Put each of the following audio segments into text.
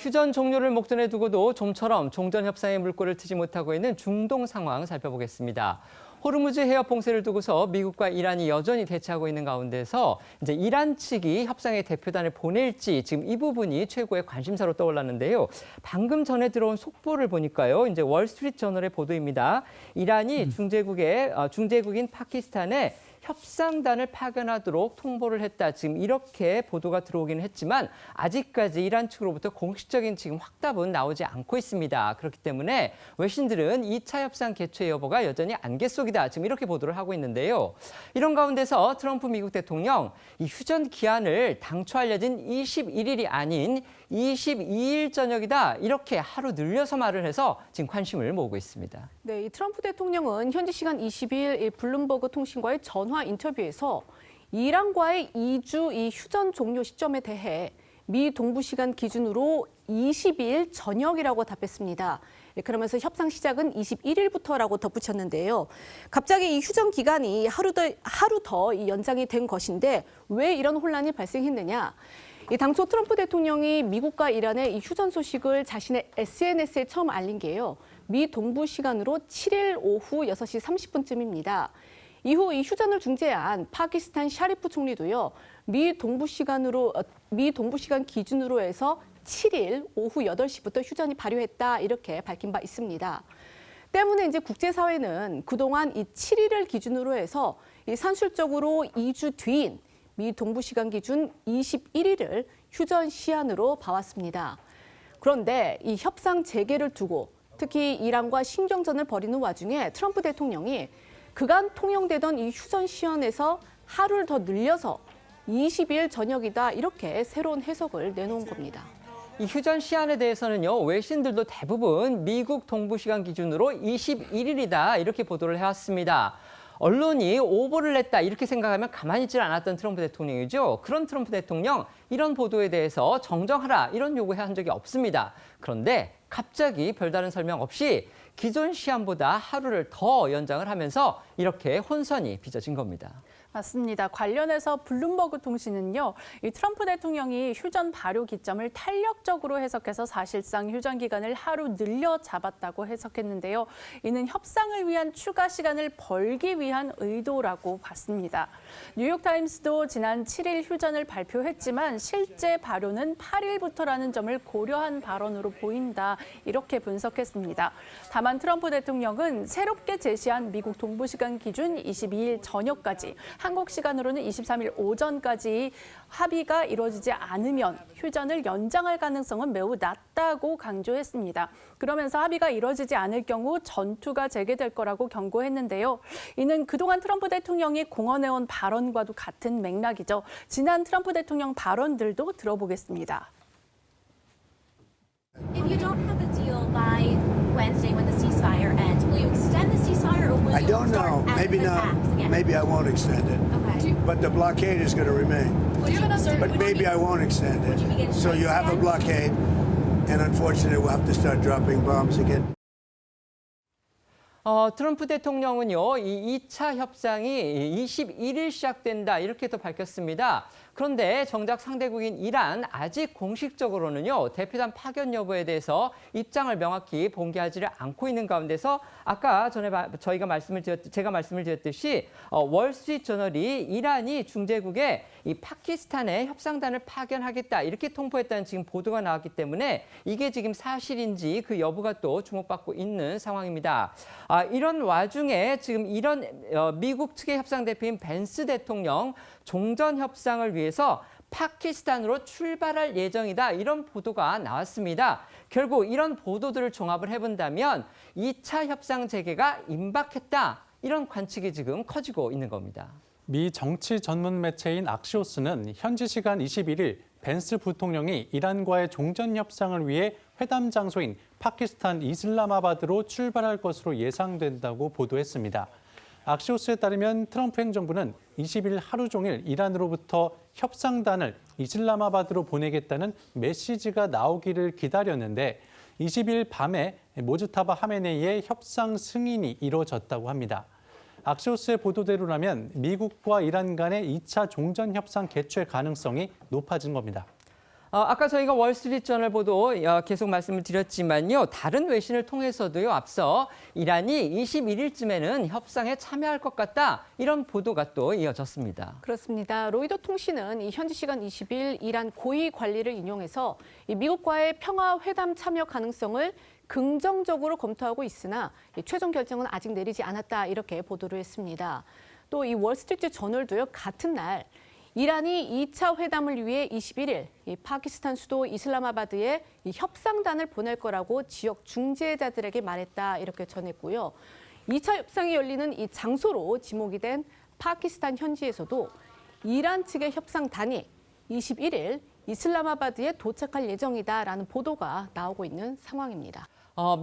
휴전 종료를 목전에 두고도 좀처럼 종전 협상의 물꼬를 트지 못하고 있는 중동 상황 살펴보겠습니다. 호르무즈 해협 봉쇄를 두고서 미국과 이란이 여전히 대치하고 있는 가운데서 이제 이란 측이 협상의 대표단을 보낼지 지금 이 부분이 최고의 관심사로 떠올랐는데요. 방금 전에 들어온 속보를 보니까요. 이제 월스트리트 저널의 보도입니다. 이란이 중재국인 파키스탄에 협상단을 파견하도록 통보를 했다. 지금 이렇게 보도가 들어오기는 했지만 아직까지 이란 측으로부터 공식적인 지금 확답은 나오지 않고 있습니다. 그렇기 때문에 외신들은 2차 협상 개최 여부가 여전히 안개 속이다. 지금 이렇게 보도를 하고 있는데요. 이런 가운데서 트럼프 미국 대통령 이 휴전 기한을 당초 알려진 21일이 아닌 22일 저녁이다. 이렇게 하루 늘려서 말을 해서 지금 관심을 모으고 있습니다. 네, 이 트럼프 대통령은 현지 시간 20일 블룸버그 통신과의 전화 인터뷰에서 이란과의 2주 이 휴전 종료 시점에 대해 미 동부 시간 기준으로 22일 저녁이라고 답했습니다. 그러면서 협상 시작은 21일부터라고 덧붙였는데요. 갑자기 이 휴전 기간이 하루 더 연장이 된 것인데 왜 이런 혼란이 발생했느냐? 당초 트럼프 대통령이 미국과 이란의 이 휴전 소식을 자신의 SNS에 처음 알린 게요. 미 동부 시간으로 7일 오후 6시 30분쯤입니다. 이후 이 휴전을 중재한 파키스탄 샤리프 총리도요. 미 동부 시간 기준으로 해서 7일 오후 8시부터 휴전이 발효했다 이렇게 밝힌 바 있습니다. 때문에 이제 국제사회는 그동안 이 7일을 기준으로 해서 이 산술적으로 2주 뒤인 미 동부 시간 기준 21일을 휴전 시한으로 봐왔습니다. 그런데 이 협상 재개를 두고 특히 이란과 신경전을 벌이는 와중에 트럼프 대통령이 그간 통용되던 이 휴전 시한에서 하루를 더 늘려서 22일 저녁이다 이렇게 새로운 해석을 내놓은 겁니다. 이 휴전 시한에 대해서는요, 외신들도 대부분 미국 동부 시간 기준으로 21일이다 이렇게 보도를 해왔습니다. 언론이 오보를 냈다 이렇게 생각하면 가만히 있지 않았던 트럼프 대통령이죠. 그런 트럼프 대통령 이런 보도에 대해서 정정하라 이런 요구한 적이 없습니다. 그런데 갑자기 별다른 설명 없이 기존 시한보다 하루를 더 연장을 하면서 이렇게 혼선이 빚어진 겁니다. 맞습니다. 관련해서 블룸버그 통신은요, 이 트럼프 대통령이 휴전 발효 기점을 탄력적으로 해석해서 사실상 휴전 기간을 하루 늘려 잡았다고 해석했는데요. 이는 협상을 위한 추가 시간을 벌기 위한 의도라고 봤습니다. 뉴욕타임스도 지난 7일 휴전을 발표했지만 실제 발효는 8일부터라는 점을 고려한 발언으로 보인다. 이렇게 분석했습니다. 다만 트럼프 대통령은 새롭게 제시한 미국 동부 시간 기준 22일 저녁까지 한국 시간으로는 23일 오전까지 합의가 이루어지지 않으면 휴전을 연장할 가능성은 매우 낮다고 강조했습니다. 그러면서 합의가 이루어지지 않을 경우 전투가 재개될 거라고 경고했는데요. 이는 그동안 트럼프 대통령이 공언해온 발언과도 같은 맥락이죠. 지난 트럼프 대통령 발언들도 들어보겠습니다. If you don't have a deal by Wednesday when the ceasefire ends, will you extend the ceasefire or will I you don't start know. Maybe the not. attacks again? Maybe I won't extend it. Okay. But the blockade is going to remain. But maybe I won't extend it. So you have a blockade, and unfortunately, we'll have to start dropping bombs again. 트럼프 대통령은요, 이 2차 협상이 21일 시작된다 이렇게 또 밝혔습니다. 그런데 정작 상대국인 이란 아직 공식적으로는요, 대표단 파견 여부에 대해서 입장을 명확히 공개하지를 않고 있는 가운데서 아까 전에 제가 말씀을 드렸듯이 월스트리트 저널이 이란이 중재국에 이 파키스탄에 협상단을 파견하겠다 이렇게 통보했다는 지금 보도가 나왔기 때문에 이게 지금 사실인지 그 여부가 또 주목받고 있는 상황입니다. 이런 와중에 지금 이런 미국 측의 협상 대표인 벤스 대통령 종전 협상을 위해서 파키스탄으로 출발할 예정이다. 이런 보도가 나왔습니다. 결국 이런 보도들을 종합을 해본다면 2차 협상 재개가 임박했다. 이런 관측이 지금 커지고 있는 겁니다. 미 정치 전문 매체인 악시오스는 현지 시간 21일 벤스 부통령이 이란과의 종전 협상을 위해 회담 장소인 파키스탄 이슬라마바드로 출발할 것으로 예상된다고 보도했습니다. 악시오스에 따르면 트럼프 행정부는 20일 하루 종일 이란으로부터 협상단을 이슬라마바드로 보내겠다는 메시지가 나오기를 기다렸는데 20일 밤에 모즈타바 하메네이의 협상 승인이 이루어졌다고 합니다. 악시오스의 보도대로라면 미국과 이란 간의 2차 종전 협상 개최 가능성이 높아진 겁니다. 아까 저희가 월스트리트저널 보도 계속 말씀을 드렸지만요. 다른 외신을 통해서도요. 앞서 이란이 21일쯤에는 협상에 참여할 것 같다. 이런 보도가 또 이어졌습니다. 그렇습니다. 로이더 통신은 이 현지 시간 20일 이란 고위 관리를 인용해서 이 미국과의 평화 회담 참여 가능성을 긍정적으로 검토하고 있으나 최종 결정은 아직 내리지 않았다 이렇게 보도를 했습니다. 또 이 월스트리트 저널도요. 같은 날 이란이 2차 회담을 위해 21일 이 파키스탄 수도 이슬라마바드에 이 협상단을 보낼 거라고 지역 중재자들에게 말했다 이렇게 전했고요. 2차 협상이 열리는 이 장소로 지목이 된 파키스탄 현지에서도 이란 측의 협상단이 21일 이슬라마바드에 도착할 예정이다라는 보도가 나오고 있는 상황입니다.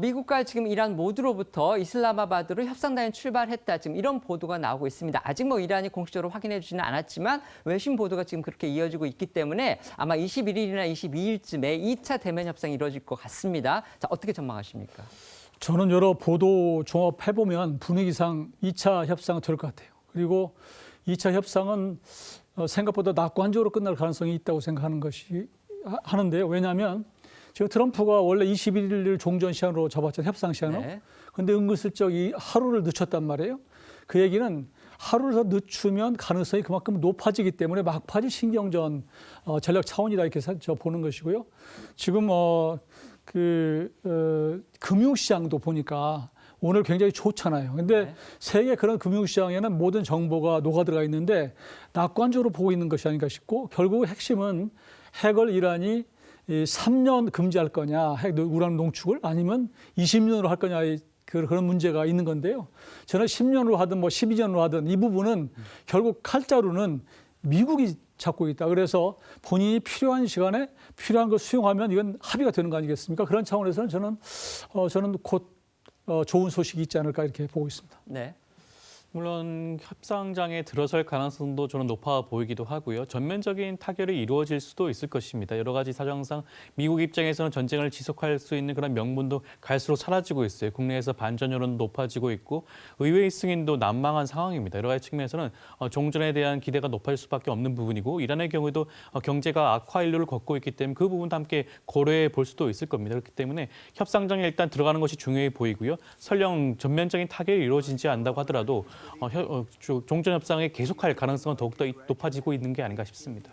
미국과 지금 이란 모두로부터 이슬라마바드로 협상단이 출발했다. 지금 이런 보도가 나오고 있습니다. 아직 뭐 이란이 공식적으로 확인해 주지는 않았지만 외신 보도가 지금 그렇게 이어지고 있기 때문에 아마 21일이나 22일쯤에 2차 대면 협상이 이루어질 것 같습니다. 자, 어떻게 전망하십니까? 저는 여러 보도 종합해보면 분위기상 2차 협상은 될 것 같아요. 그리고 2차 협상은 생각보다 낙관적으로 끝날 가능성이 있다고 생각하는 것이 하는데요. 왜냐하면 지금 트럼프가 원래 21일 종전 시간으로 잡았잖아요. 협상 시간으로. 네. 근데 은근슬쩍 이 하루를 늦췄단 말이에요. 그 얘기는 하루를 더 늦추면 가능성이 그만큼 높아지기 때문에 막바지 신경전 전략 차원이다 이렇게 저 보는 것이고요. 지금 금융시장도 보니까 오늘 굉장히 좋잖아요. 근데 네. 세계 그런 금융시장에는 모든 정보가 녹아들어가 있는데 낙관적으로 보고 있는 것이 아닌가 싶고 결국 핵심은 핵을 이란이 3년 금지할 거냐, 핵 우란 농축을 아니면 20년으로 할 거냐의 그런 문제가 있는 건데요. 저는 10년으로 하든 뭐 12년으로 하든 이 부분은 결국 칼자루는 미국이 잡고 있다. 그래서 본인이 필요한 시간에 필요한 걸 수용하면 이건 합의가 되는 거 아니겠습니까? 그런 차원에서는 저는 곧 좋은 소식이 있지 않을까 이렇게 보고 있습니다. 네. 물론 협상장에 들어설 가능성도 저는 높아 보이기도 하고요. 전면적인 타결이 이루어질 수도 있을 것입니다. 여러 가지 사정상 미국 입장에서는 전쟁을 지속할 수 있는 그런 명분도 갈수록 사라지고 있어요. 국내에서 반전 여론도 높아지고 있고 의회의 승인도 난망한 상황입니다. 여러 가지 측면에서는 종전에 대한 기대가 높아질 수밖에 없는 부분이고 이란의 경우에도 경제가 악화 인류를 걷고 있기 때문에 그 부분도 함께 고려해 볼 수도 있을 겁니다. 그렇기 때문에 협상장에 일단 들어가는 것이 중요해 보이고요. 설령 전면적인 타결이 이루어지지 않는다고 하더라도 종전 협상에 계속할 가능성은 더욱더 높아지고 있는 게 아닌가 싶습니다.